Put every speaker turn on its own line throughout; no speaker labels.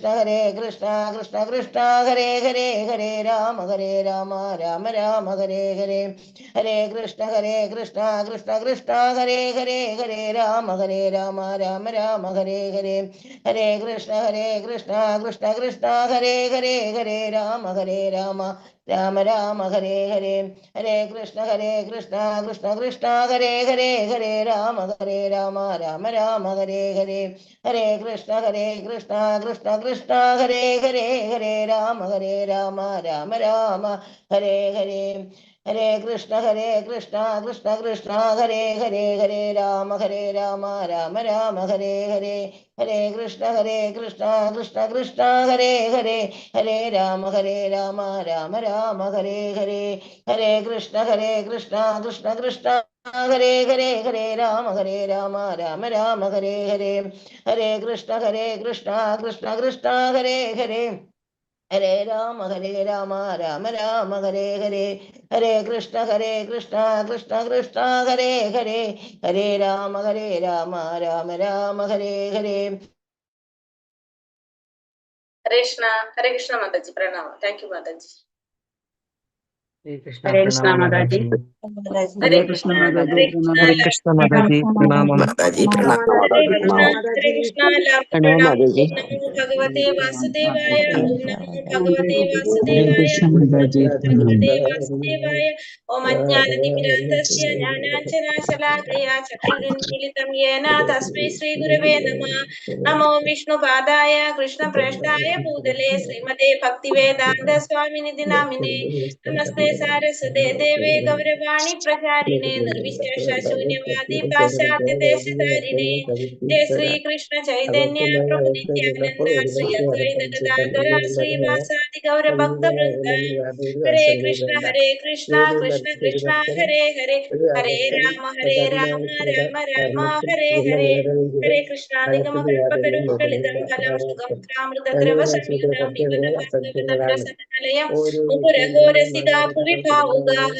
കൃഷ്ണ കൃഷ്ണ കൃഷ്ണ ഹരേ ഹരേ ഹരേ രാമ രാമ രാമ ഹരേ ഹരേ ഹരേ കൃഷ്ണ കൃഷ്ണ കൃഷ്ണ ഹരേ ഹരേ ഹരേ രാമ രാമ രാമ ഹരേ ഹരേ ഹരേ കൃഷ്ണ കൃഷ്ണ കൃഷ്ണ ഹരേ ഹരേ ഹരേ രാമ രാമ രാമ ഹരേ ഹരേ ഹരേ കൃഷ്ണ കൃഷ്ണ കൃഷ്ണ ഹരേ ഹരേ ഹരേ രാമ രാമ രാമ ഹരേ ഹരേ ഹരേ കൃഷ്ണ കൃഷ്ണ കൃഷ്ണ ഹരേ ഹരേ ഹരേ രാമ രാമ രാമ ഹരേ ഹരേ ഹരേ കൃഷ്ണ കൃഷ്ണ കൃഷ്ണ ഹരേ ഹരേ ഹരേ രാമ രാമ രാമ ഹരേ ഹരേ ഹരേ കൃഷ്ണ കൃഷ്ണ കൃഷ്ണ ഹരേ ഹരേ ഹരേ രാമ രാമ രാമ ഹരേ ഹരേ ഹരേ കൃഷ്ണ കൃഷ്ണ കൃഷ്ണ ഹരേ ഹരേ ഹരേ രാമ രാമ രാമ ഹരേ ഹരേ ഹരേ കൃഷ്ണ കൃഷ്ണ കൃഷ്ണ ഹരേ ഹരേ ഹരേ രാമ രാമ രാമ ഹരേ ഹരേ ഹരേ കൃഷ്ണ കൃഷ്ണ കൃഷ്ണ ഹരേ ഹരേ ഹരേ രാമ രാമ രാമ ഹരേ ഹരേ
ഹരേ കൃഷ്ണ മാതാജി പ്രണാമം. Thank you Mataji.
Hare Krishna Mataji.
Hare Krishna
Hare Krishna Mataji പ്രണാമം.
ഹരേ കൃഷ്ണ എല്ലാവർക്കും പ്രണാമം. നമോ ഭഗവതേ വാസുദേവായ. ഓം നമോ ഭഗവതേ വാസുദേവായ. ഭഗവതേ വാസുദേവായ. ഓം അജ്ഞാനതിമിരാന്തസ്യ ജ്ഞാനാഞ്ജനാശലാകയാ ചക്ഷുരുന്മീലിതം യേന തസ്മൈ ശ്രീ ഗുരവേ നമഃ. നമോ വിഷ്ണുപാദായ കൃഷ്ണപ്രേഷ്ഠായ ഭൂതലേ ശ്രീമതേ ഭക്തിവേദാന്ത സ്വാമിനിധി നാമിനേ. നമസ്തേ സാരസ്വതേ ദേവേ ഗൗരവാണി പ്രചാരിണേ നിർവിശേഷ ശൂന്യവാദി പാശ്ചാത്യദേശധാരിണേ. ജയ ശ്രീകൃഷ്ണ ചൈതന്യ പ്രഭു നിത്യാനന്ദ ശ്രീ അദ്വൈത ഗദാധര ശ്രീവാസാദി ഗൗരഭക്തവൃന്ദ. ഹരേ കൃഷ്ണ കൃഷ്ണ കൃഷ്ണ ഹരേ ഹരേ ഹരേ രാമ രാമ രാമ ഹരേ ഹരേ. ഹരേ കൃഷ്ണ നിഗമകൽപതരുക്കളിതം ഫലം സുഖം കാമൃതദ്രവ സംയുതം വിമല ഭക്തവിദം മുകുരഘോരസികാ ഭുവി ഭാവുകാഃ.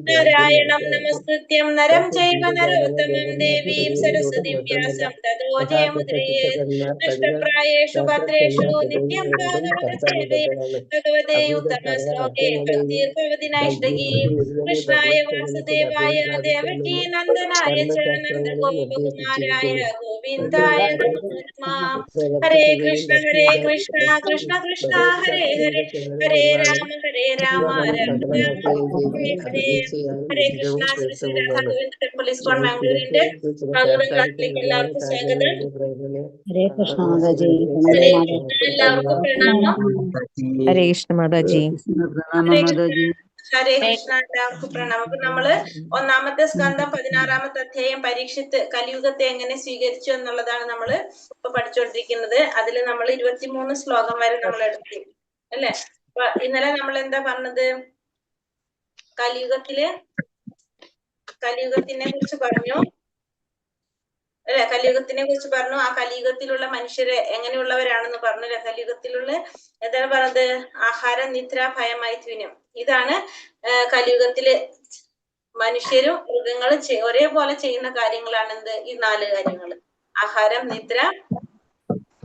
നാരായണം നമസ്കൃത്യം നരം ചൈവ നരോത്തമം ദേവീം സരസ്വതീം വ്യാസം തതോ ജയമുദ്രയേത്. നഷ്ടപ്രായേഷു ഭദ്രേഷു നിത്യം ഭാഗവത സേവയാ ഭഗവതേ ഉത്തമ ശ്ലോകേ ഭക്തിർഭവതി നൈഷ്ഠികീം. കൃഷ്ണായ വാസുദേവായ ദേവകീ നന്ദനായ ച നന്ദഗോപകുമാരായ ഗോവിന്ദായ നമോ നമഃ. ഹരേ കൃഷ്ണ കൃഷ്ണ കൃഷ്ണ ഹരേ ഹരേ ഹരേ രാമ രാമ രാമ ഹരേ ഹരേ. ഹരേ കൃഷ്ണ. ശ്രീ രാധാ ഗോവിന്ദ ടെമ്പിൾ ഇസ്കോൺ മാംഗ്ലൂരിന്റെ ഭാഗവതം ക്ലാസ്സിലേക്ക് എല്ലാവർക്കും സ്വാഗതം.
ഹരേ കൃഷ്ണ മാതാജി.
ഹരേ കൃഷ്ണ എല്ലാവർക്കും പ്രണാമം.
ഹരേ കൃഷ്ണ മാതാജി.
ഹരേ കൃഷ്ണ എല്ലാവർക്കും പ്രണാമം. അപ്പൊ നമ്മള് ഒന്നാമത്തെ സ്കന്ധം 16-ാമത്തെ അധ്യായം പരീക്ഷിത്ത് കലിയുഗത്തെ എങ്ങനെ സ്വീകരിച്ചു എന്നുള്ളതാണ് നമ്മള് ഇപ്പൊ പഠിച്ചുകൊണ്ടിരിക്കുന്നത്. അതിൽ നമ്മൾ 23 ശ്ലോകം വരെ നമ്മൾ എടുത്തു അല്ലെ. അപ്പൊ ഇന്നലെ നമ്മൾ എന്താ പറഞ്ഞത്? കലിയുഗത്തിനെ കുറിച്ച് പറഞ്ഞു അല്ലെ. കലിയുഗത്തിനെ കുറിച്ച് പറഞ്ഞു. ആ കലിയുഗത്തിലുള്ള മനുഷ്യര് എങ്ങനെയുള്ളവരാണെന്ന് പറഞ്ഞു അല്ലെ. കലിയുഗത്തിലുള്ള എന്താണ് പറഞ്ഞത്? ആഹാരം, നിദ്ര, ഭയം, മൈഥുനം. ഇതാണ് കലിയുഗത്തില് മനുഷ്യരും മൃഗങ്ങളും ഒരേപോലെ ചെയ്യുന്ന കാര്യങ്ങളാണ് എന്ത്? ഈ 4 കാര്യങ്ങൾ. ആഹാരം, നിദ്ര,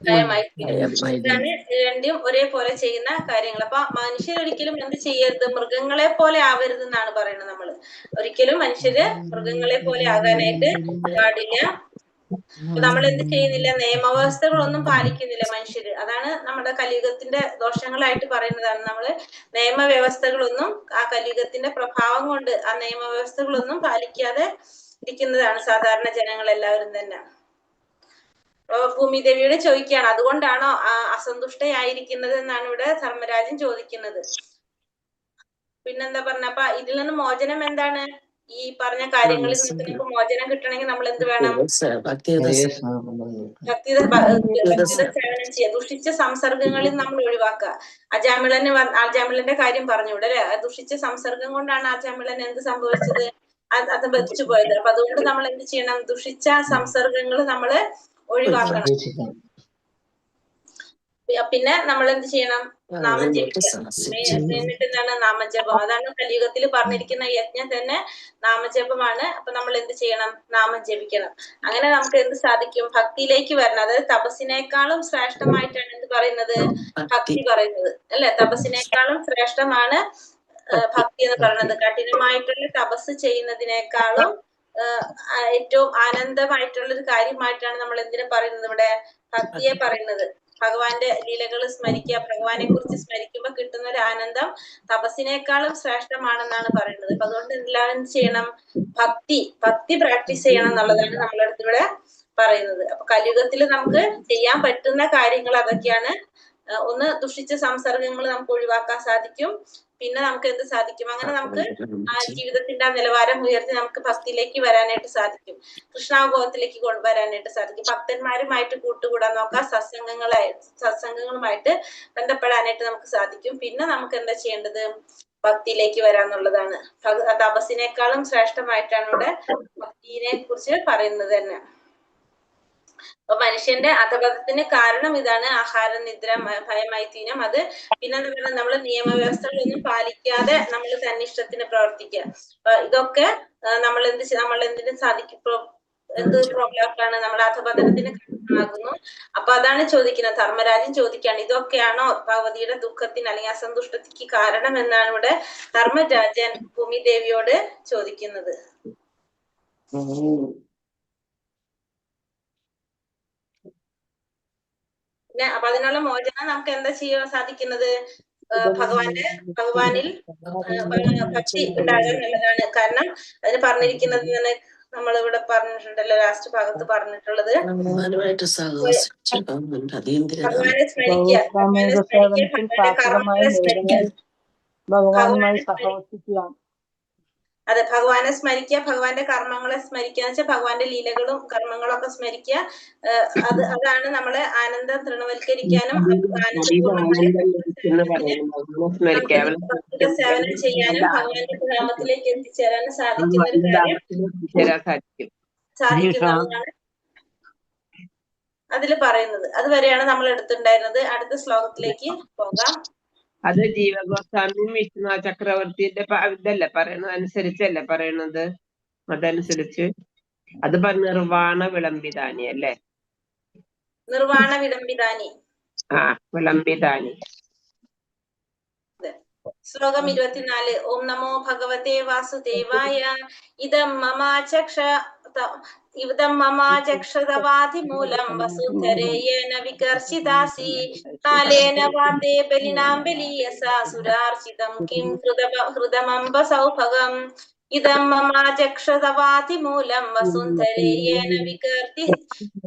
ഭയം, മൈഥുനം. ഇതാണ് രണ്ടും ഒരേപോലെ ചെയ്യുന്ന കാര്യങ്ങൾ. അപ്പൊ മനുഷ്യരൊരിക്കലും എന്ത് ചെയ്യരുത്? മൃഗങ്ങളെ പോലെ ആവരുത് എന്നാണ് പറയുന്നത്. നമ്മള് ഒരിക്കലും മനുഷ്യര് മൃഗങ്ങളെ പോലെ ആകാനായിട്ട് പാടില്ല. നമ്മൾ എന്ത് ചെയ്യുന്നില്ല? നിയമവ്യവസ്ഥകളൊന്നും പാലിക്കുന്നില്ല മനുഷ്യര്. അതാണ് നമ്മുടെ കലിയുഗത്തിന്റെ ദോഷങ്ങളായിട്ട് പറയുന്നതാണ്. നമ്മള് നിയമവ്യവസ്ഥകളൊന്നും ആ കലിയുഗത്തിന്റെ പ്രഭാവം കൊണ്ട് ആ നിയമവ്യവസ്ഥകളൊന്നും പാലിക്കാതെ ഇരിക്കുന്നതാണ് സാധാരണ ജനങ്ങൾ എല്ലാവരും തന്നെ. ഭൂമിദേവിയോട് ചോദിക്കുകയാണ്, അതുകൊണ്ടാണോ അസന്തുഷ്ടയായിരിക്കുന്നത് എന്നാണ് ഇവിടെ ധർമ്മരാജൻ ചോദിക്കുന്നത്. പിന്നെന്താ പറഞ്ഞപ്പ ഇതിൽ നിന്ന് മോചനം എന്താണ്? ഈ പറഞ്ഞ കാര്യങ്ങളിൽ നമുക്ക് മോചനം കിട്ടണമെങ്കിൽ നമ്മൾ എന്ത് വേണം? ഭക്തിയുടെ സേവനം ചെയ്യുക. ദുഷിച്ച സംസർഗങ്ങളിൽ നമ്മൾ ഒഴിവാക്കുക. അജാമിളന്റെ കാര്യം പറഞ്ഞു ഇവിടെ അല്ലെ. ദുഷിച്ച സംസർഗം കൊണ്ടാണ് അജാമിളൻ എന്ത് സംഭവിച്ചത്? അത് ബധിച്ചു പോയത്. അപ്പൊ അതുകൊണ്ട് നമ്മൾ എന്ത് ചെയ്യണം? ദുഷിച്ച സംസർഗങ്ങൾ നമ്മള് ഒഴിവാക്കണം. പിന്നെ നമ്മൾ എന്ത് ചെയ്യണം? നാമം ജപിക്കുക. എന്നിട്ട് എന്താണ്? നാമജപം. അതാണ് കലിയുഗത്തിൽ പറഞ്ഞിരിക്കുന്ന യജ്ഞം തന്നെ നാമജപമാണ്. അപ്പൊ നമ്മൾ എന്ത് ചെയ്യണം? നാമം ജപിക്കണം. അങ്ങനെ നമുക്ക് എന്ത് സാധിക്കും? ഭക്തിയിലേക്ക് വരണം. അതായത് തപസ്സിനേക്കാളും ശ്രേഷ്ഠമായിട്ടാണ് എന്ത് പറയുന്നത്? ഭക്തി പറയുന്നത് അല്ലെ? തപസ്സിനേക്കാളും ശ്രേഷ്ഠമാണ് ഭക്തി എന്ന് പറയുന്നത്. കഠിനമായിട്ടുള്ള തപസ് ചെയ്യുന്നതിനേക്കാളും ഏറ്റവും ആനന്ദമായിട്ടുള്ള ഒരു കാര്യമായിട്ടാണ് നമ്മൾ എന്തിനെ പറയുന്നത്? ഇവിടെ ഭക്തിയെ പറയുന്നത്. ഭഗവാന്റെ ലീലകൾ സ്മരിക്കുക, ഭഗവാനെ കുറിച്ച് സ്മരിക്കുമ്പോൾ കിട്ടുന്ന ഒരു ആനന്ദം തപസ്സിനേക്കാളും ശ്രേഷ്ഠമാണെന്നാണ് പറയുന്നത്. അപ്പൊ അതുകൊണ്ട് എല്ലാവരും ചെയ്യണം? ഭക്തി പ്രാക്ടീസ് ചെയ്യണം എന്നുള്ളതാണ് നമ്മളടുത്ത് ഇവിടെ പറയുന്നത്. അപ്പൊ കലിയുഗത്തിൽ നമുക്ക് ചെയ്യാൻ പറ്റുന്ന കാര്യങ്ങൾ അതൊക്കെയാണ്. ഒന്ന് ദുഷിച്ച സംസർഗങ്ങൾ നമുക്ക് ഒഴിവാക്കാൻ സാധിക്കും. പിന്നെ നമുക്ക് എന്ത് സാധിക്കും? അങ്ങനെ നമുക്ക് ജീവിതത്തിന്റെ ആ നിലവാരം ഉയർത്തി നമുക്ക് ഭക്തിയിലേക്ക് വരാനായിട്ട് സാധിക്കും. കൃഷ്ണാവബോധത്തിലേക്ക് കൊണ്ടുവരാനായിട്ട് സാധിക്കും. ഭക്തന്മാരുമായിട്ട് കൂട്ടുകൂടാൻ നോക്കാം. സത്സംഗങ്ങളുമായിട്ട് ബന്ധപ്പെടാനായിട്ട് നമുക്ക് സാധിക്കും. പിന്നെ നമുക്ക് എന്താ ചെയ്യേണ്ടത്? ഭക്തിയിലേക്ക് വരാന്നുള്ളതാണ്. തപസ്സിനേക്കാളും ശ്രേഷ്ഠമായിട്ടാണ് ഇവിടെ ഭക്തിയെ കുറിച്ച് പറയുന്നത് തന്നെ. അപ്പൊ മനുഷ്യന്റെ അധപതത്തിന് കാരണം ഇതാണ്. ആഹാരം, നിദ്ര, ഭയമൈഥുനം. അത് പിന്നെന്താ പറയുക? നമ്മൾ നിയമവ്യവസ്ഥകളൊന്നും പാലിക്കാതെ നമ്മൾ തന്നിഷ്ടത്തിന് പ്രവർത്തിക്കുക. ഇതൊക്കെ നമ്മൾ എന്തിനു സാധിക്കും? എന്ത് പ്രോബ്ലമാണ്? നമ്മുടെ അധപതനത്തിന് കാരണമാകുന്നു. അപ്പൊ അതാണ് ചോദിക്കുന്നത്. ധർമ്മരാജൻ ചോദിക്കുകയാണ്, ഇതൊക്കെയാണോ ഭഗവതിയുടെ ദുഃഖത്തിന് അല്ലെങ്കിൽ അസന്തുഷ്ടത്തിക്ക് കാരണം എന്നാണ് ഇവിടെ ധർമ്മരാജൻ ഭൂമിദേവിയോട് ചോദിക്കുന്നത്. അപ്പൊ അതിനുള്ള മോചനം നമുക്ക് എന്താ ചെയ്യാൻ സാധിക്കുന്നത്? ഭഗവാനിൽ ഭക്തി ഉണ്ടാകാൻ നല്ലതാണ്. കാരണം അതിന് പറഞ്ഞിരിക്കുന്നത് തന്നെ നമ്മളിവിടെ പറഞ്ഞിട്ടുണ്ടല്ലോ, ലാസ്റ്റ് ഭാഗത്ത് പറഞ്ഞിട്ടുള്ളത് ഭഗവാനെ സ്മരിക്കുക, ഭഗവാനെ സ്മരിക്കുക. അതെ, ഭഗവാനെ സ്മരിക്കുക, ഭഗവാന്റെ കർമ്മങ്ങളെ സ്മരിക്കുക എന്ന് വെച്ചാൽ ഭഗവാന്റെ ലീലകളും കർമ്മങ്ങളും ഒക്കെ സ്മരിക്കുക. അതാണ് നമ്മളെ ആനന്ദം തൃണവൽക്കരിക്കാനും സേവനം ചെയ്യാനും ഭഗവാന്റെ നാമത്തിലേക്ക് എത്തിച്ചേരാനും സാധിക്കുന്ന ഒരു കാര്യം സാധിക്കുന്നതാണ് അതിൽ പറയുന്നത്. അതുവരെയാണ് നമ്മൾ എടുത്തിട്ടുണ്ടായിരുന്നത്. അടുത്ത ശ്ലോകത്തിലേക്ക് പോകാം.
അത് ജീവഗോസ്വാമിയും വിഷ്ണു ചക്രവർത്തിയുടെ ഇതല്ലേ പറയണത്? അനുസരിച്ചല്ലേ പറയണത്? അതനുസരിച്ച് അത് നിർവാണ വിളംബിതാനി അല്ലേ?
നിർവാണ വിളംബിതാനി.
വിളംബിതാനി.
ശ്ലോകം 24. ഓം നമോ ഭഗവതേ വാസുദേവായ. ഇദം മമാചക്ഷതവാധിമൂലം വസുന്ധരേയേന വികർഷിതാസി കാലേന വാതേ ബലിനാം ബലീയസാ സുരാർച്ചിതം കിം ഹൃദമംബ സൗഭഗം. ഇദം മമാചക്ഷതവാധിമൂലം വസുന്ധരേയേന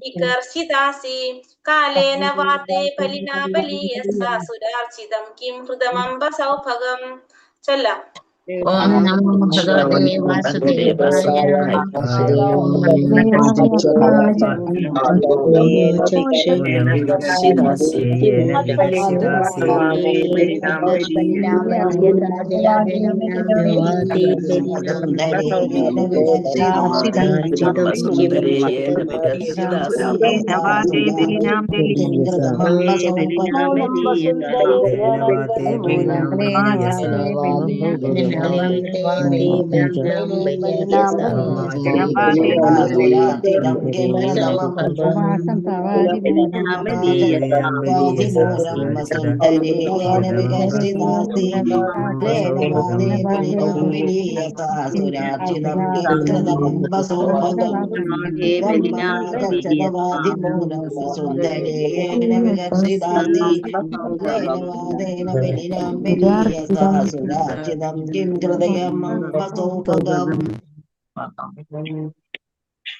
വികർഷിതാസി കാലേന വാതേ ബലിനാ ബലീയസാ സുരാർച്ചിതം കിം ഹൃദമംബ സൗഭഗം. ചൊല്ലാം.
ഓം നമോ ഭഗവതേ വാസുദേവായ.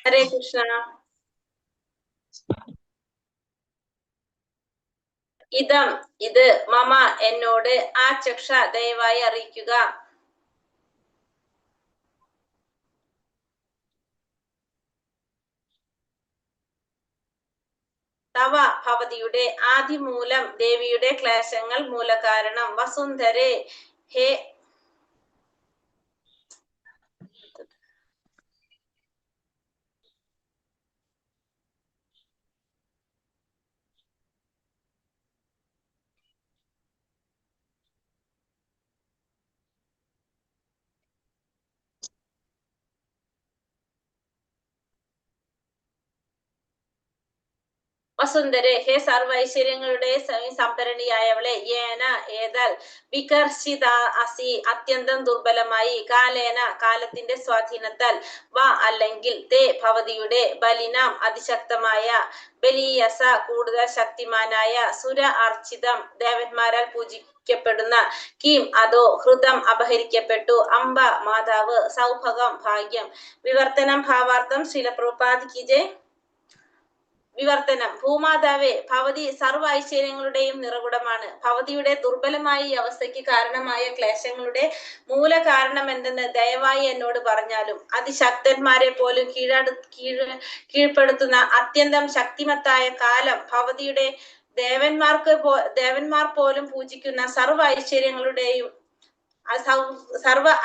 ഹരേ കൃഷ്ണ. ഇത് മമ എന്നോട്, ആ ചക്ഷ ദയവായി അറിയിക്കുക. തവ ഭവതിയുടെ, ആദിമൂലം ദേവിയുടെ ക്ലേശങ്ങൾ മൂലകാരണം, വസുന്ധരെ ഹേ വസുന്ധരെ, ഹേ സർവ ഐശ്വര്യങ്ങളുടെ സംഭരണിയായവളെ, ഏന ഏതാൽ, വികർഷിത അസി അത്യന്തം ദുർബലമായി, കാലേന കാലത്തിന്റെ സ്വാധീനത്താൽ, വ അല്ലെങ്കിൽ തേ ഭവതിയുടെ, ബലിനാം അതിശക്തമായ, ബലീയസ കൂടുതൽ ശക്തിമാനായ, സുര അർച്ചിതം ദേവന്മാരാൽ പൂജിക്കപ്പെടുന്ന, കീം അതോ, ഹൃദം അപഹരിക്കപ്പെട്ടു, അംബ മാതാവ്, സൗഭകം ഭാഗ്യം, വിവർത്തനം ഭാവാർത്ഥം ശ്രീല പ്രഭുപാദ് കി ജയ്. വിവർത്തനം. ഭൂമാതാവേ, ഭവതി സർവ്വ ഐശ്വര്യങ്ങളുടെയും നിറകുടമാണ്. ഭവതിയുടെ ദുർബലമായ ഈ അവസ്ഥയ്ക്ക് കാരണമായ ക്ലേശങ്ങളുടെ മൂല കാരണം എന്തെന്ന് ദയവായി എന്നോട് പറഞ്ഞാലും. അതിശക്തന്മാരെ പോലും കീഴ്പ്പെടുത്തുന്ന അത്യന്തം ശക്തിമത്തായ കാലം, ഭവതിയുടെ ദേവന്മാർ പോലും പൂജിക്കുന്ന സർവ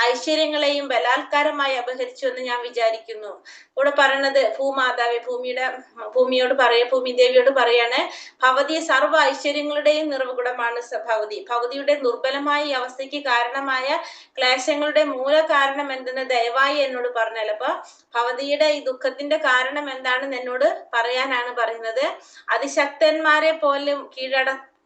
ഐശ്വര്യങ്ങളെയും ബലാത്കാരമായി അപഹരിച്ചു എന്ന് ഞാൻ വിചാരിക്കുന്നു. ഇവിടെ പറയുന്നത് ഭൂമാതാവെ, ഭൂമിയോട് ഭൂമി ദേവിയോട് പറയാണ്, ഭവതി സർവ്വ ഐശ്വര്യങ്ങളുടെയും നിറകുടമാണ് ഭവതിയുടെ ദുർബലമായ ഈ അവസ്ഥയ്ക്ക് കാരണമായ ക്ലേശങ്ങളുടെ മൂല കാരണം എന്തെന്ന് ദയവായി എന്നോട് പറഞ്ഞാൽ. അപ്പൊ ഭവതിയുടെ ഈ ദുഃഖത്തിന്റെ കാരണം എന്താണെന്ന് എന്നോട് പറയാനാണ് പറയുന്നത്. അതിശക്തന്മാരെ പോലും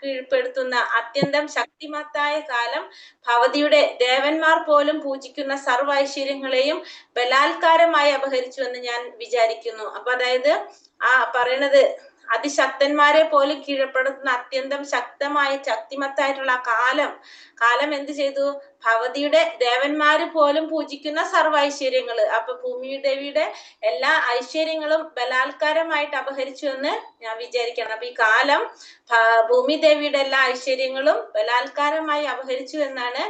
കീഴ്പ്പെടുത്തുന്ന അത്യന്തം ശക്തിമത്തായ കാലം, ഭവതിയുടെ ദേവന്മാർ പോലും പൂജിക്കുന്ന സർവ്വ ഐശ്വര്യങ്ങളെയും ബലാത്കാരമായി അപഹരിച്ചു എന്ന് ഞാൻ വിചാരിക്കുന്നു. അപ്പൊ അതായത് പറയണത് അതിശക്തന്മാരെ പോലും കീഴ്പ്പെടുത്തുന്ന അത്യന്തം ശക്തിമത്തായിട്ടുള്ള കാലം എന്ത് ചെയ്തു? ഭവതിയുടെ ദേവന്മാര് പോലും പൂജിക്കുന്ന സർവ്വ ഐശ്വര്യങ്ങള്, അപ്പൊ ഭൂമി ദേവിയുടെ എല്ലാ ഐശ്വര്യങ്ങളും ബലാത്കാരമായിട്ട് അപഹരിച്ചു എന്ന് ഞാൻ വിചാരിക്കണം. അപ്പൊ ഈ കാലം ഭൂമി ദേവിയുടെ എല്ലാ ഐശ്വര്യങ്ങളും ബലാത്കാരമായി അപഹരിച്ചു എന്നാണ്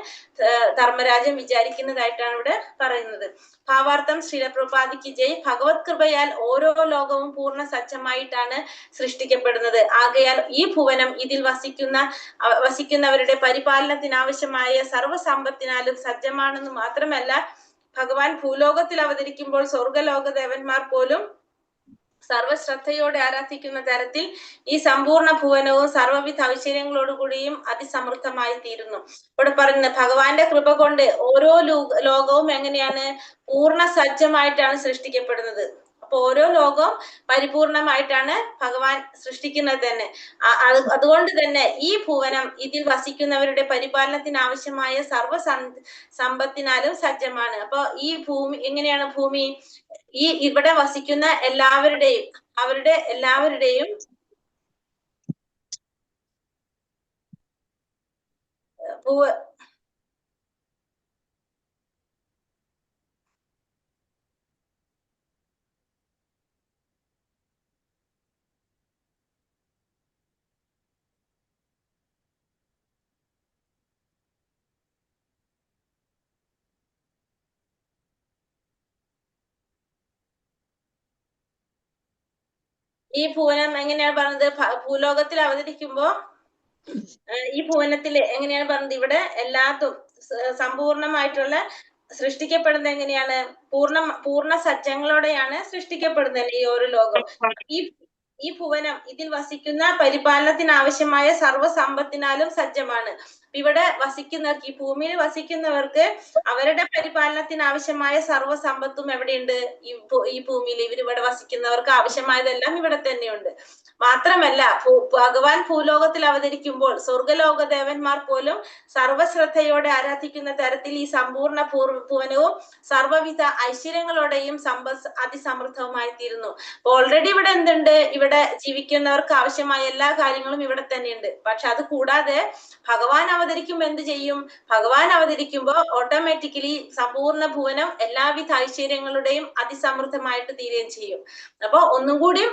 ധർമ്മരാജൻ വിചാരിക്കുന്നതായിട്ടാണ് ഇവിടെ പറയുന്നത്. ഭാവാർത്ഥം ശ്രീല പ്രഭുപാദ് കി ജയ്. ഭഗവത് കൃപയാൽ ഓരോ ലോകവും പൂർണ്ണ സജ്ജമായിട്ടാണ് സൃഷ്ടിക്കപ്പെടുന്നത്. ആകയാൽ ഈ ഭുവനം ഇതിൽ വസിക്കുന്നവരുടെ പരിപാലനത്തിനാവശ്യമായ സർവ്വസമ്പത്തിനാലും സജ്ജമാണെന്ന് മാത്രമല്ല, ഭഗവാൻ ഭൂലോകത്തിൽ അവതരിക്കുമ്പോൾ സ്വർഗലോക ദേവന്മാർ പോലും സർവശ്രദ്ധയോടെ ആരാധിക്കുന്ന തരത്തിൽ ഈ സമ്പൂർണ്ണ ഭുവനവും സർവ്വവിധ ഐശ്വര്യങ്ങളോടുകൂടിയും അതിസമൃദ്ധമായി തീരുന്നു. ഇവിടെ പറയുന്നത് ഭഗവാന്റെ കൃപ കൊണ്ട് ഓരോ ലോകവും എങ്ങനെയാണ് പൂർണ്ണ സജ്ജമായിട്ടാണ് സൃഷ്ടിക്കപ്പെടുന്നത്. അപ്പൊ ഓരോ ലോകവും പരിപൂർണമായിട്ടാണ് ഭഗവാൻ സൃഷ്ടിക്കുന്നത് തന്നെ. അതുകൊണ്ട് തന്നെ ഈ ഭുവനം ഇതിൽ വസിക്കുന്നവരുടെ പരിപാലനത്തിന് ആവശ്യമായ സർവ്വ സമ്പത്തിനാലും സജ്ജമാണ്. അപ്പൊ ഈ ഭൂമി എങ്ങനെയാണ്? ഭൂമി ഇവിടെ വസിക്കുന്ന എല്ലാവരുടെയും ഈ ഭുവനം എങ്ങനെയാണ് പറഞ്ഞത്? ഭൂലോകത്തിൽ അവതരിക്കുമ്പോ ഈ ഭുവനത്തിൽ എങ്ങനെയാണ് പറഞ്ഞത്? ഇവിടെ എല്ലാത്തും സമ്പൂർണമായിട്ടുള്ള സൃഷ്ടിക്കപ്പെടുന്നത് എങ്ങനെയാണ്? പൂർണ്ണ സജ്ജങ്ങളോടെയാണ് സൃഷ്ടിക്കപ്പെടുന്നത് ഈ ഒരു ലോകം. ഈ ഭുവനം ഇതിൽ വസിക്കുന്ന പരിപാലനത്തിന് ആവശ്യമായ സർവ്വസമ്പത്തിനാലും സജ്ജമാണ്. ഇവിടെ വസിക്കുന്നവർക്ക്, ഈ ഭൂമിയിൽ വസിക്കുന്നവർക്ക് അവരുടെ പരിപാലനത്തിന് ആവശ്യമായ സർവ്വസമ്പത്തും എവിടെയുണ്ട്? ഈ ഭൂമിയിൽ ഇവരിവിടെ വസിക്കുന്നവർക്ക് ആവശ്യമായതെല്ലാം ഇവിടെ തന്നെയുണ്ട്. മാത്രമല്ല ഭഗവാൻ ഭൂലോകത്തിൽ അവതരിക്കുമ്പോൾ സ്വർഗലോക ദേവന്മാർ പോലും സർവശ്രദ്ധയോടെ ആരാധിക്കുന്ന തരത്തിൽ ഈ സമ്പൂർണ്ണ ഭുവനവും സർവ്വവിധ ഐശ്വര്യങ്ങളോടെയും അതിസമൃദ്ധവുമായി തീരുന്നു. ഓൾറെഡി ഇവിടെ എന്തുണ്ട്? ഇവിടെ ജീവിക്കുന്നവർക്ക് ആവശ്യമായ എല്ലാ കാര്യങ്ങളും ഇവിടെ തന്നെയുണ്ട്. പക്ഷെ അത് കൂടാതെ ഭഗവാൻ അവതരിക്കുമ്പോ എന്ത് ചെയ്യും? ഭഗവാൻ അവതരിക്കുമ്പോ ഓട്ടോമാറ്റിക്കലി സമ്പൂർണ്ണ ഭുവനം എല്ലാവിധ ഐശ്വര്യങ്ങളുടെയും അതിസമൃദ്ധമായിട്ട് തീരുകയും ചെയ്യും. അപ്പൊ ഒന്നും കൂടി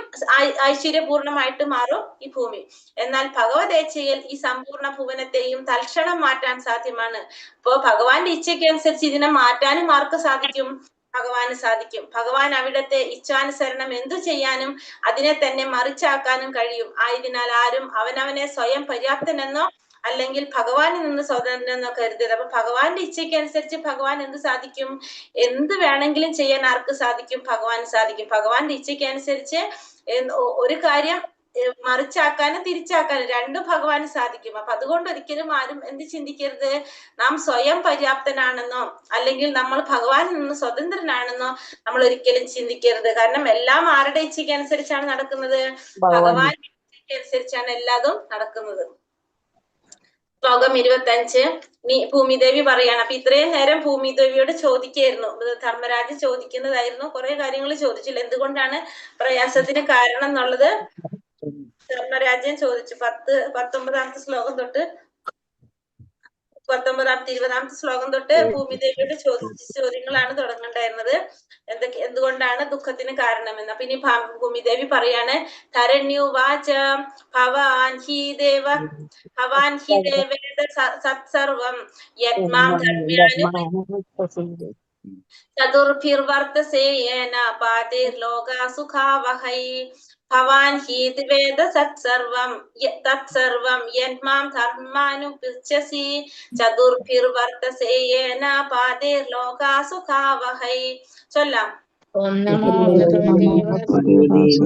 ഐശ്വര്യപൂർണമായിട്ട് മാറും ഈ ഭൂമി. എന്നാൽ ഭഗവതേച്ഛയിൽ ഈ സമ്പൂർണ്ണ ഭുവനത്തെയും തൽക്ഷണം മാറ്റാൻ സാധ്യമാണ്. അപ്പോ ഭഗവാന്റെ ഇച്ഛയ്ക്ക് അനുസരിച്ച് ഇതിനെ മാറ്റാനും ആർക്ക് സാധിക്കും? ഭഗവാന് സാധിക്കും. ഭഗവാൻ അവിടത്തെ ഇച്ഛാനുസരണം എന്തു ചെയ്യാനും അതിനെ തന്നെ മറിച്ചാക്കാനും കഴിയും. ആയതിനാൽ ആരും അവനവനെ സ്വയം പര്യാപ്തനെന്നോ അല്ലെങ്കിൽ ഭഗവാനിൽ നിന്ന് സ്വതന്ത്രനെന്നോ കരുതരുത്. അപ്പൊ ഭഗവാന്റെ ഇച്ഛയ്ക്ക് അനുസരിച്ച് ഭഗവാൻ എന്ത് സാധിക്കും? എന്ത് വേണമെങ്കിലും ചെയ്യാൻ ആർക്ക് സാധിക്കും? ഭഗവാന് സാധിക്കും. ഭഗവാന്റെ ഇച്ഛയ്ക്ക് അനുസരിച്ച് ഒരു കാര്യം മറിച്ചാക്കാനും തിരിച്ചാക്കാനും രണ്ടും ഭഗവാന് സാധിക്കും. അപ്പൊ അതുകൊണ്ട് ഒരിക്കലും ആരും എന്ത് ചിന്തിക്കരുത്? നാം സ്വയം പര്യാപ്തനാണെന്നോ അല്ലെങ്കിൽ നമ്മൾ ഭഗവാനിൽ നിന്ന് സ്വതന്ത്രനാണെന്നോ നമ്മൾ ഒരിക്കലും ചിന്തിക്കരുത്. കാരണം എല്ലാം ആരുടെ ഇച്ഛയ്ക്ക് അനുസരിച്ചാണ് നടക്കുന്നത്? അനുസരിച്ചാണ് എല്ലാതും നടക്കുന്നത്. ശ്ലോകം 25. ഭൂമിദേവി പറയാണ്. അപ്പൊ ഇത്രയും നേരം ഭൂമിദേവിയോട് ചോദിക്കായിരുന്നു, ധർമ്മരാജ് ചോദിക്കുന്നതായിരുന്നു. കുറെ കാര്യങ്ങൾ ചോദിച്ചില്ല, എന്തുകൊണ്ടാണ് പ്രയാസത്തിന് കാരണം എന്നുള്ളത് ധർമ്മരാജൻ ചോദിച്ചു. 19ാമത്തെ ശ്ലോകം തൊട്ട് 19ാമത്തെ 20ാമത്തെ ശ്ലോകം തൊട്ട് ഭൂമിദേവിയോട് ചോദിച്ച ചോദ്യങ്ങളാണ് തുടങ്ങണ്ടായിരുന്നത്. എന്തുകൊണ്ടാണ് ദുഃഖത്തിന് കാരണമെന്ന്. അപ്പൊ ഇനി ഭൂമിദേവി പറയാണ്, ധരണ്യുവാച ഭവാൻ ഹി ദേവേദ സത്സർവം യത്മാം ധർമ്മ്യാനു ചതുർഭിർവർത്തസേന പാതിർലോകാസുഖാവഹൈ ഭവാൻ ഹി വേദ തത്സർവം യന്മാം ധർമ്മാനുപൃച്ഛസി ചതുർഭിർവർത്തസേന പാതിർലോകാസുഖാവഹൈ. ചൊല്ലാം.
ഓം നമോ ഭഗവതേ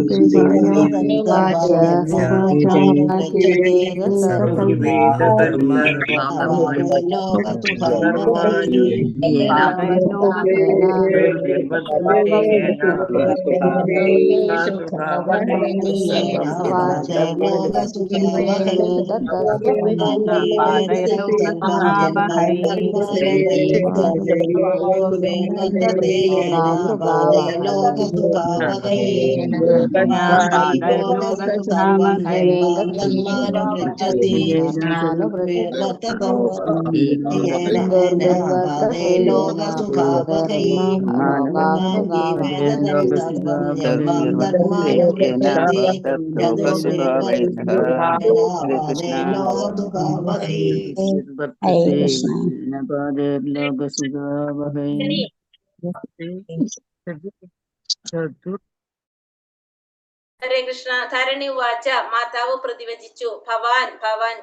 ഹരേ കൃഷ്ണ. ധരണി വാച, മാതാവ് പ്രതിവചിച്ചു. ഭവാൻ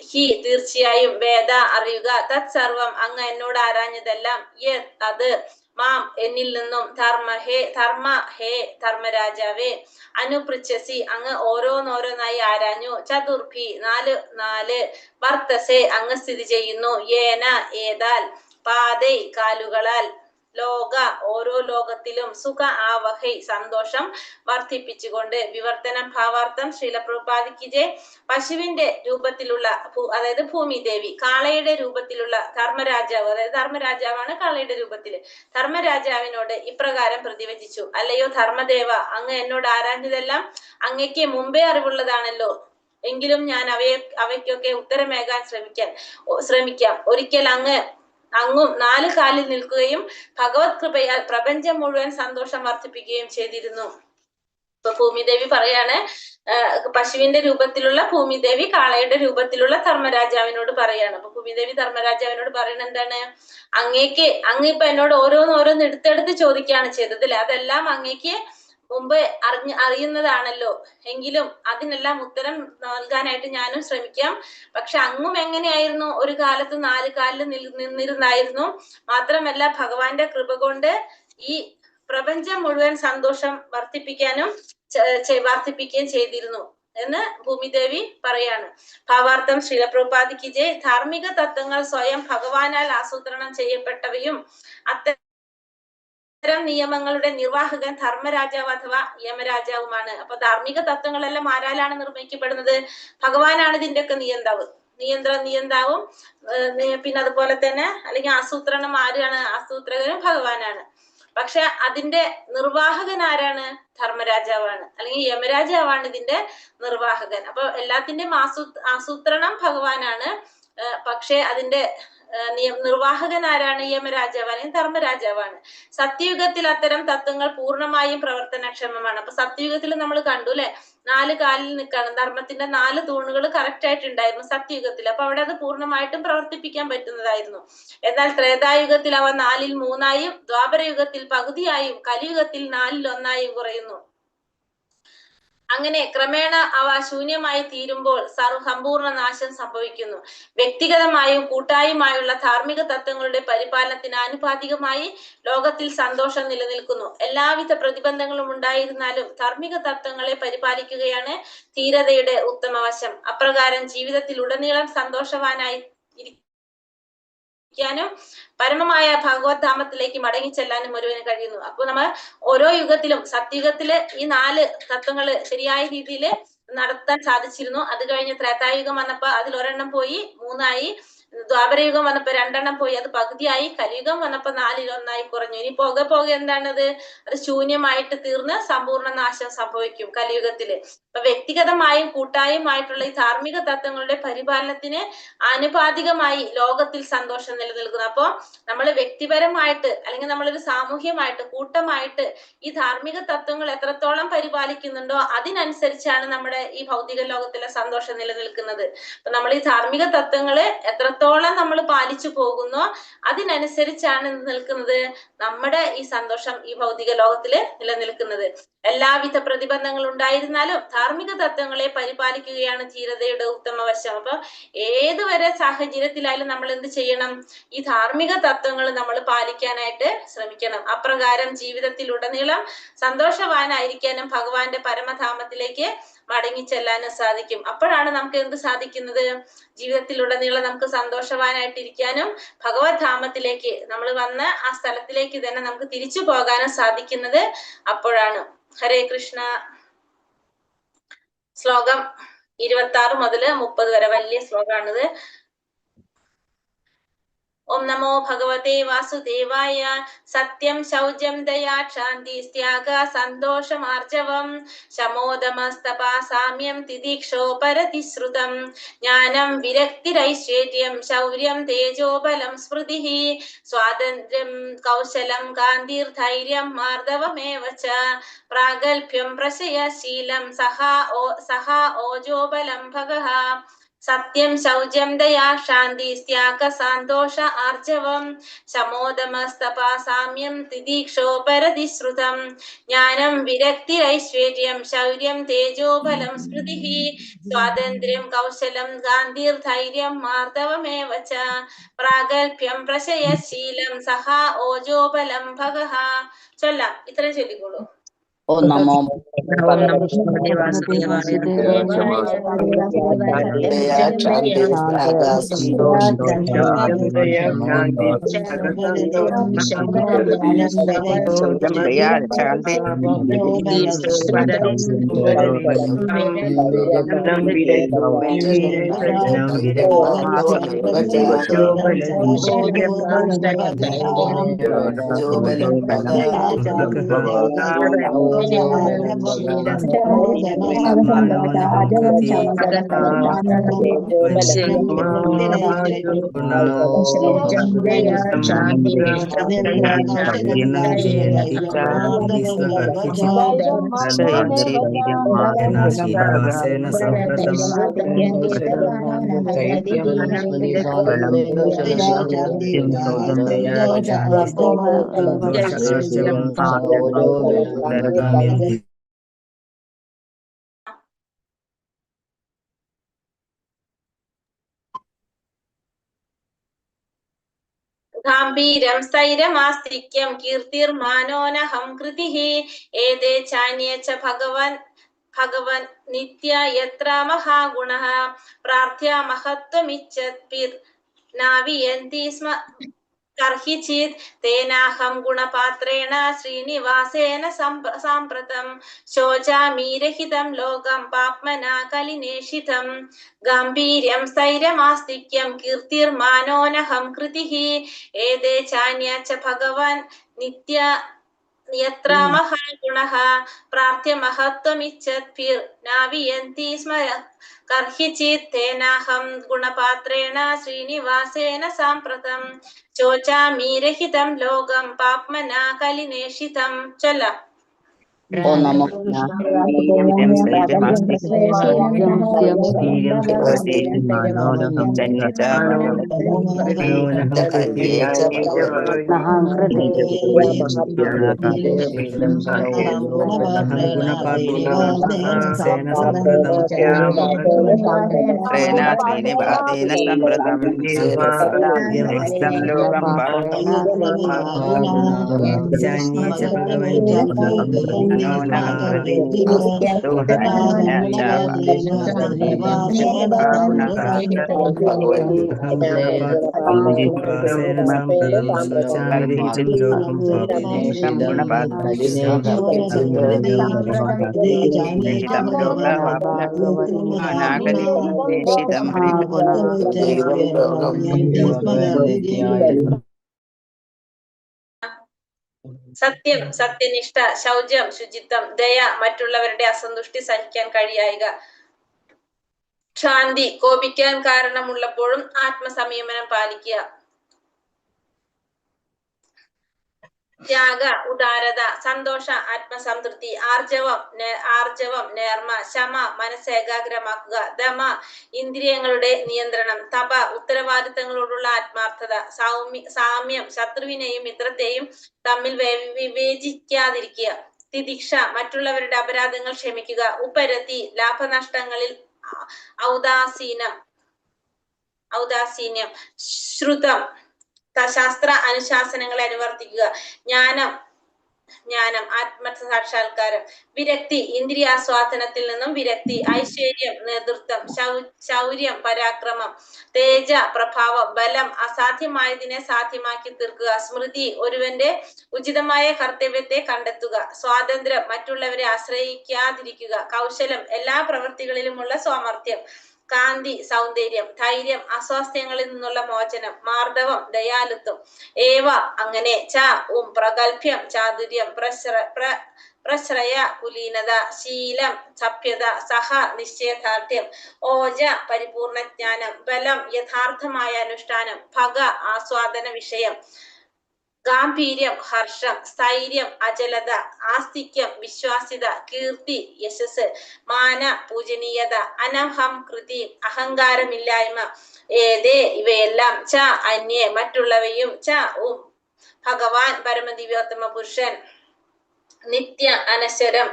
ഹി തീർച്ചയായും, വേദ അറിയുക, തത് സർവം അങ്ങ് എന്നോട് ആരാഞ്ഞതെല്ലാം, അത് മാം എന്നിൽ നിന്നും, ധർമ്മരാജാവേ, അനുപൃച്ഛസി അങ്ങ് ഓരോന്നോരോന്നായി ആരാഞ്ഞു, ചതുർഭി നാല് വർത്തസെ അങ്ങ് സ്ഥിതി ചെയ്യുന്നു, ഏന ഏതാൽ, പാതൈ കാലുകളാൽ, ലോക ഓരോ ലോകത്തിലും, സുഖ ആവഹൈ സന്തോഷം വർദ്ധിപ്പിച്ചുകൊണ്ട്. വിവർത്തനം ഭാവാർത്ഥം. ശ്രീല പ്രഭുപാദിക്ക് ജയ്. പശുവിന്റെ രൂപത്തിലുള്ള അതായത് ഭൂമിദേവി, കാളയുടെ രൂപത്തിലുള്ള ധർമ്മരാജാവ്, അതായത് ധർമ്മരാജാവാണ് കാളയുടെ രൂപത്തില്, ധർമ്മരാജാവിനോട് ഇപ്രകാരം പ്രതിവചിച്ചു, അല്ലയോ ധർമ്മദേവ, അങ്ങ് എന്നോട് ആരാഞ്ഞതെല്ലാം അങ്ങയ്ക്ക് മുമ്പേ അറിവുള്ളതാണല്ലോ. എങ്കിലും ഞാൻ അവയ്ക്കൊക്കെ ഉത്തരമേകാൻ ശ്രമിക്കാം. ഒരിക്കൽ അങ്ങും 4 കാലിൽ നിൽക്കുകയും ഭഗവത് കൃപയാൽ പ്രപഞ്ചം മുഴുവൻ സന്തോഷം വർദ്ധിപ്പിക്കുകയും ചെയ്തിരുന്നു. ഇപ്പൊ ഭൂമിദേവി പറയാണ്, പശുവിന്റെ രൂപത്തിലുള്ള ഭൂമിദേവി കാളയുടെ രൂപത്തിലുള്ള ധർമ്മരാജാവിനോട് പറയാണ്. അപ്പൊ ഭൂമിദേവി ധർമ്മരാജാവിനോട് പറയുന്നത് എന്താണ്, അങ്ങ് ഇപ്പൊ എന്നോട് ഓരോന്ന് എടുത്തെടുത്ത് ചോദിക്കുകയാണ് ചെയ്തത് അല്ലേ, അതെല്ലാം അങ്ങേക്ക് മുമ്പ് അറിയുന്നതാണല്ലോ. എങ്കിലും അതിനെല്ലാം ഉത്തരം നൽകാനായിട്ട് ഞാനും ശ്രമിക്കാം. പക്ഷെ അങ്ങും എങ്ങനെയായിരുന്നു, ഒരു കാലത്ത് 4 കാലിൽ നിന്നിരുന്നായിരുന്നു. മാത്രമല്ല ഭഗവാന്റെ കൃപ കൊണ്ട് ഈ പ്രപഞ്ചം മുഴുവൻ സന്തോഷം വർദ്ധിപ്പിക്കുകയും ചെയ്തിരുന്നു എന്ന് ഭൂമിദേവി പറയാണ്. ഭാവാർത്ഥം. ശ്രീല പ്രഭുപാദിക്ക് ജയ്. ധാർമ്മിക തത്വങ്ങൾ സ്വയം ഭഗവാനാൽ ആസൂത്രണം ചെയ്യപ്പെട്ടവയും ഇത്തരം നിയമങ്ങളുടെ നിർവാഹകൻ ധർമ്മരാജാവ് അഥവാ യമരാജാവുമാണ്. അപ്പൊ ധാർമ്മിക തത്വങ്ങളെല്ലാം ആരാലാണ് നിർമ്മിക്കപ്പെടുന്നത്? ഭഗവാനാണ് ഇതിന്റെയൊക്കെ നിയന്താവും. പിന്നെ അതുപോലെ തന്നെ അല്ലെങ്കിൽ ആസൂത്രണം ആരാണ്? ആസൂത്രകനും ഭഗവാനാണ്. പക്ഷെ അതിന്റെ നിർവാഹകൻ ആരാണ്? ധർമ്മരാജാവാണ്, അല്ലെങ്കിൽ യമരാജാവാണ് ഇതിന്റെ നിർവാഹകൻ. അപ്പൊ എല്ലാത്തിന്റെയും ആസൂത്രണം ഭഗവാനാണ്. പക്ഷെ അതിന്റെ നിർവാഹകൻ ആരാണ്? യമരാജാവ് അല്ലെങ്കിൽ ധർമ്മരാജാവാണ്. സത്യയുഗത്തിൽ അത്തരം തത്വങ്ങൾ പൂർണ്ണമായും പ്രവർത്തനക്ഷമമാണ്. അപ്പൊ സത്യയുഗത്തിൽ നമ്മൾ കണ്ടു അല്ലെ, 4 കാലിൽ നിൽക്കണം, ധർമ്മത്തിന്റെ 4 തൂണുകൾ കറക്റ്റ് ആയിട്ടുണ്ടായിരുന്നു സത്യയുഗത്തിൽ. അപ്പൊ അവിടെ അത് പൂർണ്ണമായിട്ടും പ്രവർത്തിപ്പിക്കാൻ പറ്റുന്നതായിരുന്നു. എന്നാൽ ത്രേതായുഗത്തിൽ അവ 4ൽ 3ആയും, ദ്വാപരയുഗത്തിൽ പകുതിയായും, കലിയുഗത്തിൽ 4ൽ 1ആയും കുറയുന്നു. അങ്ങനെ ക്രമേണ അവ ശൂന്യമായി തീരുമ്പോൾ സമ്പൂർണ്ണ നാശം സംഭവിക്കുന്നു. വ്യക്തിഗതമായും കൂട്ടായുമായുള്ള ധാർമ്മിക തത്വങ്ങളുടെ പരിപാലനത്തിന് ആനുപാതികമായി ലോകത്തിൽ സന്തോഷം നിലനിൽക്കുന്നു. എല്ലാവിധ പ്രതിബന്ധങ്ങളും ഉണ്ടായിരുന്നാലും ധാർമ്മിക തത്വങ്ങളെ പരിപാലിക്കുകയാണ് ധീരതയുടെ ഉത്തമവശം. അപ്രകാരം ജീവിതത്തിൽ ഉടനീളം സന്തോഷവാനായി ാനും പരമമായ ഭഗവത് ധാമത്തിലേക്ക് മടങ്ങിച്ചെല്ലാനും ഒരുവന് കഴിയുന്നു. അപ്പൊ നമ്മൾ ഓരോ യുഗത്തിലും, സത്യയുഗത്തില് ഈ 4 തത്വങ്ങള് ശരിയായ രീതിയിൽ നടത്താൻ സാധിച്ചിരുന്നു. അത് കഴിഞ്ഞ് ത്രേതായുഗം വന്നപ്പോ അതിൽ ഒരെണ്ണം പോയി 3ആയി. ദ്വാപരയുഗം വന്നപ്പോ 2 പോയി, അത് പകുതിയായി. കലിയുഗം വന്നപ്പോ 4-1 കുറഞ്ഞു. ഇനി പോകെ പോകെ എന്താണത്, അത് ശൂന്യമായിട്ട് തീർന്ന് സമ്പൂർണ്ണ നാശം സംഭവിക്കും കലിയുഗത്തില്. അപ്പൊ വ്യക്തിഗതമായും കൂട്ടായുമായിട്ടുള്ള ഈ ധാർമ്മിക തത്വങ്ങളുടെ പരിപാലനത്തിന് ആനുപാതികമായി ലോകത്തിൽ സന്തോഷം നിലനിൽക്കുന്നു. അപ്പൊ നമ്മൾ വ്യക്തിപരമായിട്ട് അല്ലെങ്കിൽ നമ്മളൊരു സാമൂഹ്യമായിട്ട് കൂട്ടമായിട്ട് ഈ ധാർമ്മിക തത്വങ്ങൾ എത്രത്തോളം പരിപാലിക്കുന്നുണ്ടോ അതിനനുസരിച്ചാണ് നമ്മുടെ ഈ ഭൗതിക ലോകത്തിലെ സന്തോഷം നിലനിൽക്കുന്നത്. അപ്പൊ നമ്മൾ ഈ ധാർമ്മിക തത്വങ്ങള് എത്രത്തോളം നമ്മൾ പാലിച്ചു പോകുന്നോ അതിനനുസരിച്ചാണ് നിൽക്കുന്നത് നമ്മുടെ ഈ സന്തോഷം ഈ ഭൗതിക ലോകത്തില് നിലനിൽക്കുന്നത്. എല്ലാവിധ പ്രതിബന്ധങ്ങൾ ഉണ്ടായിരുന്നാലും ധാർമ്മിക തത്വങ്ങളെ പരിപാലിക്കുകയാണ് ധീരതയുടെ ഉത്തമ വശം. അപ്പൊ ഏതുവരെ സാഹചര്യത്തിലായാലും നമ്മൾ എന്ത് ചെയ്യണം, ഈ ധാർമ്മിക തത്വങ്ങൾ നമ്മൾ പാലിക്കാനായിട്ട് ശ്രമിക്കണം. അപ്രകാരം ജീവിതത്തിലുടനീളം സന്തോഷവാനായിരിക്കാനും ഭഗവാന്റെ പരമധാമത്തിലേക്ക് മടങ്ങിച്ചെല്ലാനും സാധിക്കും. അപ്പോഴാണ് നമുക്ക് എന്ത് സാധിക്കുന്നത്, ജീവിതത്തിലുടനീളം നമുക്ക് സന്തോഷവാനായിട്ടിരിക്കാനും ഭഗവത് ധാമത്തിലേക്ക് നമ്മൾ വന്ന ആ സ്ഥലത്തിലേക്ക് തന്നെ നമുക്ക് തിരിച്ചു പോകാനും സാധിക്കുന്നത് അപ്പോഴാണ്. ഹരേ കൃഷ്ണ. ശ്ലോകം 26 മുതൽ 30 വരെ വലിയ ശ്ലോകമാണിത്. ഓം നമോ ഭഗവതേ വാസുദേവായ. സത്യം ശൗചം ദയാ ക്ഷാന്തി ത്യാഗ സന്തോഷമാർജവം ശമോദമസ്തപാ സാമ്യം തിദീക്ഷോപരതിശ്രുതം ജ്ഞാനം വിരക്തിരൈശ്വര്യം ശൗര്യം തേജോബലം സ്മൃതിഃ സ്വാതന്ത്ര്യം കൗശലം കാന്തിർധൈര്യം മാർദവമേവ ച പ്രാഗൽഭ്യം പ്രശയശീലം സഹാ ഓജോബലം ഭഗഃ. സത്യം ശൗചം ദയാ ശാന്തി ത്യാഗ സന്തോഷ ആർജവം ശമോദമസ്തപാ സാമ്യം തിദീക്ഷോപരതിശ്രുതം ജ്ഞാനം വിരക്തിരൈശ്വര്യം ശൗര്യം തേജോബലം സ്മൃതിഃ സ്വാതന്ത്ര്യം കൗശലം ഗാന്ധിർധൈര്യം മാർദവമേവ ച പ്രാഗൽഭ്യം പ്രശയശീലം സഹാ ഓജോബലം ഭഗഃ. ചൊല്ലാം, ഇത്രയും ചൊല്ലിക്കോളൂ.
ഓം നമോ
ഭഗവതേ വാസുദേവായ.
ഗാംഭീര്യം സ്ഥൈര്യമാസ്തിക്യം കീർത്തിർമാനോനഹം കൃതിഃ ഏതേ ചാന്യേ ച ഭഗവൻ നിത്യ യത്ര മഹാഗുണഃ പ്രാർത്ഥ്യ മഹത്വമിച്ഛദ്ഭിർ നാവിയന്തി സ്മ കർഹിചിത് തേനാഹം ഗുണപാത്രേണ ശ്രീനിവാസേന സാമ്പ്രതം ശോചാമീരഹിതം ലോകം പാപ്മനാ കലിനേഷിതം ഗാംഭീര്യം സ്ഥൈര്യമാസ്തിക്യം കീർത്തിർമാനോനഹം കൃതിഃ ഏതേ ചാന്യ ച ഭഗവാൻ നിത്യ യത്ര മഹാഗുണഃ പ്രാർത്ഥ്യ മഹത്വമിച്ഛദ്ഭിർ നാവിയന്തി സ്മ കർഹിചിത് തേനാഹം ഗുണപാത്രേണ ശ്രീനിവാസേന സാമ്പ്രതം ശോചാമീരഹിതം ലോകം പാപ്മനാ കലിനേഷിതം. ചൊല്ലാം.
ഓം നമോ
സത്യം, സത്യനിഷ്ഠ, ശൗചം, ശുചിത്വം, ദയ, മറ്റുള്ളവരുടെ അസന്തുഷ്ടി സഹിക്കാൻ കഴിയായിക, ശാന്തി, കോപിക്കാൻ കാരണമുള്ളപ്പോഴും ആത്മസംയമനം പാലിക്കുക, ത്യാഗ, ഉദാരത, സന്തോഷ, ആത്മസംതൃപ്തി, ആർജവം, നേർമ, ശമ, മനസ്സ് ഏകാഗ്രമാക്കുക, ദമ, ഇന്ദ്രിയങ്ങളുടെ നിയന്ത്രണം, തപ, ഉത്തരവാദിത്തങ്ങളോടുള്ള ആത്മാർത്ഥത, സാമ്യം, ശത്രുവിനെയും മിത്രത്തെയും തമ്മിൽ വിവേചിക്കാതിരിക്കുക, തിതിക്ഷ, മറ്റുള്ളവരുടെ അപരാധങ്ങൾ ക്ഷമിക്കുക, ഉപരതി, ലാഭനഷ്ടങ്ങളിൽ ഔദാസീന്യം, ശ്രുതം, ശാസ്ത്ര അനുശാസനങ്ങളെ അനുവർത്തിക്കുക, ജ്ഞാനം, ആത്മസാക്ഷാത്കാരം, വിരക്തി, ഇന്ദ്രിയാസ്വാദനത്തിൽ നിന്നും വിരക്തി, ഐശ്വര്യം, നേതൃത്വം, ശൗര്യം, പരാക്രമം, തേജ, പ്രഭാവം, ബലം, അസാധ്യമായതിനെ സാധ്യമാക്കി തീർക്കുക, സ്മൃതി, ഒരുവന്റെ ഉചിതമായ കർത്തവ്യത്തെ കണ്ടെത്തുക, സ്വാതന്ത്ര്യം, മറ്റുള്ളവരെ ആശ്രയിക്കാതിരിക്കുക, കൗശലം, എല്ലാ പ്രവൃത്തികളിലുമുള്ള സാമർത്ഥ്യം, കാന്തി, സൗന്ദര്യം, ധൈര്യം, അസ്വാസ്ഥ്യങ്ങളിൽ നിന്നുള്ള മോചനം, മാർദ്ദവം, ദയാലുത്വം, ഏവ, അങ്ങനെ, പ്രഗൽഭ്യം, ചാതുര്യം, പ്രശ്രയ, കുലീനത, ശീലം, സഭ്യത, സഹ, നിശ്ചയദാർഢ്യം, ഓജ, പരിപൂർണ ജ്ഞാനം, ബലം, യഥാർത്ഥമായ അനുഷ്ഠാനം, ഭഗ, ആസ്വാദന വിഷയം, ഗാംഭീര്യം, ഹർഷം, സ്ഥൈര്യം, അചലത, ആസ്തിക്യം, വിശ്വാസ്യത, കീർത്തി, യശസ്, മാന, പൂജനീയത, അനഹം, കൃതി, അഹങ്കാരമില്ലായ്മ, ഏതേ, ഇവയെല്ലാം, അന്യേ, മറ്റുള്ളവയും, ഭഗവാൻ, പരമദിവ്യോത്തമ പുരുഷൻ, നിത്യ, അനശ്വരം,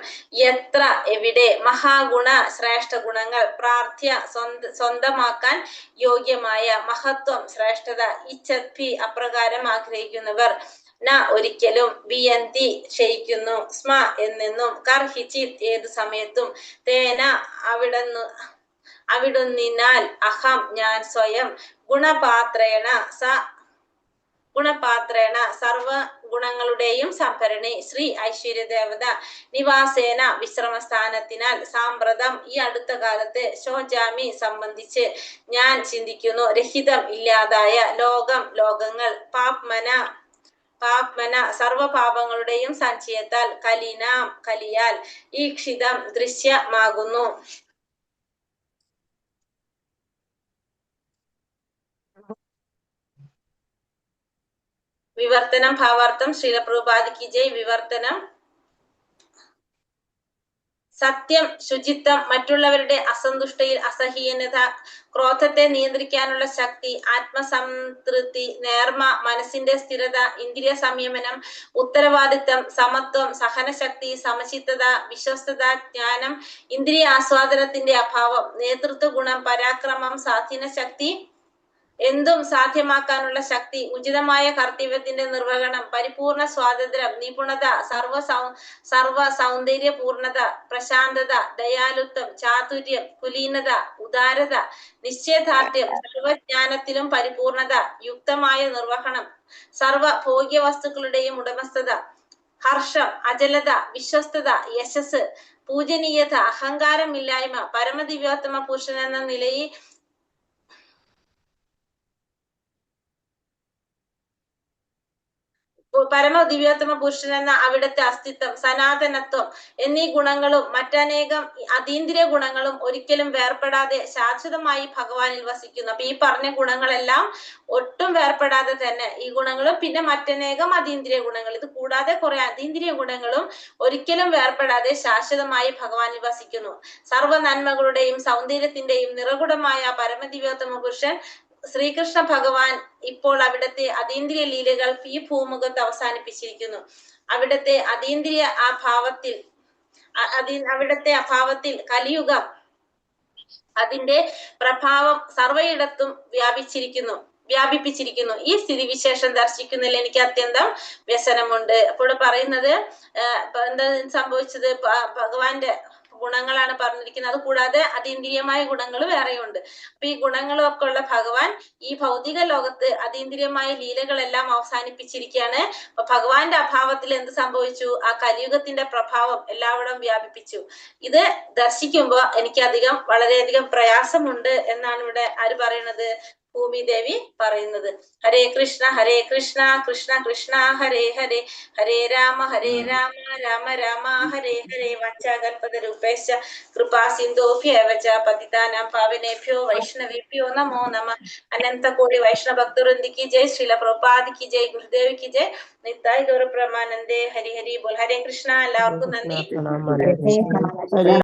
എത്ര, എവിടെ, മഹാഗുണ, ശ്രേഷ്ഠ ഗുണങ്ങൾ, പ്രാർത്ഥ്യ, സ്വന്തമാക്കാൻ യോഗ്യമായ, മഹത്വം, ശ്രേഷ്ഠത, ഇച്ഛദ്ഭി, അപ്രകാരം ആഗ്രഹിക്കുന്നവർ, ഒരിക്കലും, വിയന്തി, ക്ഷയിക്കുന്നു, സ്മ, എന്നെന്നും, കർഹിച്ചിത്, ഏതു സമയത്തും, തേന, അവിടുന്നിനാൽ, അഹം, ഞാൻ സ്വയം, ഗുണപാത്രേണ, സർവ ഗുണങ്ങളുടെയും സംഭരണി, ശ്രീ ഐശ്വര്യദേവത, നിവാസേന, വിശ്രമസ്ഥാനത്തിനാൽ, സാമ്പ്രതം, ഈ അടുത്ത കാലത്ത്, ശോചാമി, സംബന്ധിച്ച്, ഞാൻ ചിന്തിക്കുന്നു, രഹിതം, ഇല്ലാതായ, ലോകം, ലോകങ്ങൾ, പാപ്മന, സർവപാപങ്ങളുടെയും സഞ്ചയത്താൽ, കലിനാം, കലിയാൽ, ഈക്ഷിതം, ദൃശ്യമാകുന്നു. വിവർത്തനം, ഭാവാർത്ഥം. ശ്രീല പ്രഭുപാദിക്ക് ജയ്. വിവർത്തനം: സത്യം, ശുചിത്വം, മറ്റുള്ളവരുടെ അസന്തുഷ്ടയിൽ അസഹീനത, ക്രോധത്തെ നിയന്ത്രിക്കാനുള്ള ശക്തി, ആത്മസംതൃപ്തി, നേർമ, മനസ്സിന്റെ സ്ഥിരത, ഇന്ദ്രിയ സംയമനം, ഉത്തരവാദിത്തം, സമത്വം, സഹനശക്തി, സമചിത്തത, വിശ്വസ്തത, ജ്ഞാനം, ഇന്ദ്രിയ ആസ്വാദനത്തിന്റെ അഭാവം, നേതൃത്വ ഗുണം, പരാക്രമം, സ്വാധീന ശക്തി, എന്തും സാധ്യമാക്കാനുള്ള ശക്തി, ഉചിതമായ കർത്തവ്യത്തിന്റെ നിർവഹണം, പരിപൂർണ സ്വാതന്ത്ര്യം, നിപുണത, സർവ സൗന്ദര്യ പൂർണത, പ്രശാന്തത, ദയാലുത്വം, ചാതുര്യം, കുലീനത, ഉദാരത, നിശ്ചയദാർഢ്യം, സർവജ്ഞാനത്തിലും പരിപൂർണത, യുക്തമായ നിർവഹണം, സർവ ഭോഗ്യ വസ്തുക്കളുടെയും ഉടമസ്ഥത, ഹർഷം, അചലത, വിശ്വസ്തത, യശസ്, പൂജനീയത, അഹങ്കാരമില്ലായ്മ, പരമദിവ്യോത്തമ പുരുഷൻ എന്ന നിലയിൽ പരമദിവ്യോത്തമ പുരുഷൻ എന്ന അവിടുത്തെ അസ്തിത്വം, സനാതനത്വം എന്നീ ഗുണങ്ങളും മറ്റനേകം അതീന്ദ്രിയ ഗുണങ്ങളും ഒരിക്കലും വേർപെടാതെ ശാശ്വതമായി ഭഗവാനിൽ വസിക്കുന്നു. അപ്പൊ ഈ പറഞ്ഞ ഗുണങ്ങളെല്ലാം ഒട്ടും വേർപെടാതെ തന്നെ ഈ ഗുണങ്ങളും പിന്നെ മറ്റനേകം അതീന്ദ്രിയ ഗുണങ്ങൾ, ഇത് കൂടാതെ കുറെ അതീന്ദ്രിയ ഗുണങ്ങളും ഒരിക്കലും വേർപെടാതെ ശാശ്വതമായി ഭഗവാനിൽ വസിക്കുന്നു. സർവ്വ നന്മകളുടെയും സൗന്ദര്യത്തിന്റെയും നിറകുടമായ പരമദിവ്യോത്തമ പുരുഷൻ ശ്രീകൃഷ്ണ ഭഗവാൻ ഇപ്പോൾ അവിടുത്തെ അതീന്ദ്രിയ ലീലകൾ ഈ ഭൂമുഖത്ത് അവസാനിപ്പിച്ചിരിക്കുന്നു. അവിടുത്തെ അതീന്ദ്രിയ അഭാവത്തിൽ കലിയുഗം അതിന്റെ പ്രഭാവം സർവയിടത്തും വ്യാപിച്ചിരിക്കുന്നു. വ്യാപിപ്പിച്ചിരിക്കുന്നു. ഈ സ്ഥിതിവിശേഷം ദർശിക്കുന്നതിൽ എനിക്ക് അത്യന്തം വ്യസനമുണ്ട്. അപ്പോൾ പറയുന്നത് എന്താ സംഭവിച്ചത്? ഭഗവാന്റെ ഗുണങ്ങളാണ് പറഞ്ഞിരിക്കുന്നത്. അത് കൂടാതെ അതീന്ദ്രിയമായ ഗുണങ്ങൾ വേറെയുണ്ട്. അപ്പൊ ഈ ഗുണങ്ങളൊക്കെ ഉള്ള ഭഗവാൻ ഈ ഭൗതിക ലോകത്ത് അതീന്ദ്രിയമായ ലീലകളെല്ലാം അവസാനിപ്പിച്ചിരിക്കുകയാണ്. അപ്പൊ ഭഗവാന്റെ അഭാവത്തിൽ എന്ത് സംഭവിച്ചു? ആ കലിയുഗത്തിന്റെ പ്രഭാവം എല്ലാവിടം വ്യാപിപ്പിച്ചു. ഇത് ദർശിക്കുമ്പോ എനിക്ക് വളരെയധികം പ്രയാസമുണ്ട് എന്നാണ് ഇവിടെ ആര് പറയണത്? ഭൂമിദേവി പറയുന്നത്. ഹരേ കൃഷ്ണ കൃഷ്ണ കൃഷ്ണ ഹരേ ഹരേ, ഹരേ രാമ രാമ രാമ ഹരേ ഹരേ. വാഞ്ചാകൽപതരൂപേശ്ച കൃപാ സിന്ധോഭ്യേവ ച പതിതാനാം പാവനേഭ്യോ വൈഷ്ണവേഭ്യോ നമോ നമഃ. അനന്ത കോടി വൈഷ്ണവ ഭക്തവൃന്ദി की जय, श्रील प्रभुपाद की जय, गुरुदेव की जय, निताय गौर ब्रह्मानंदे. हरि हरि बोल. हरे कृष्णा. എല്ലാവർക്കും നന്ദി.
പ്രണാമം.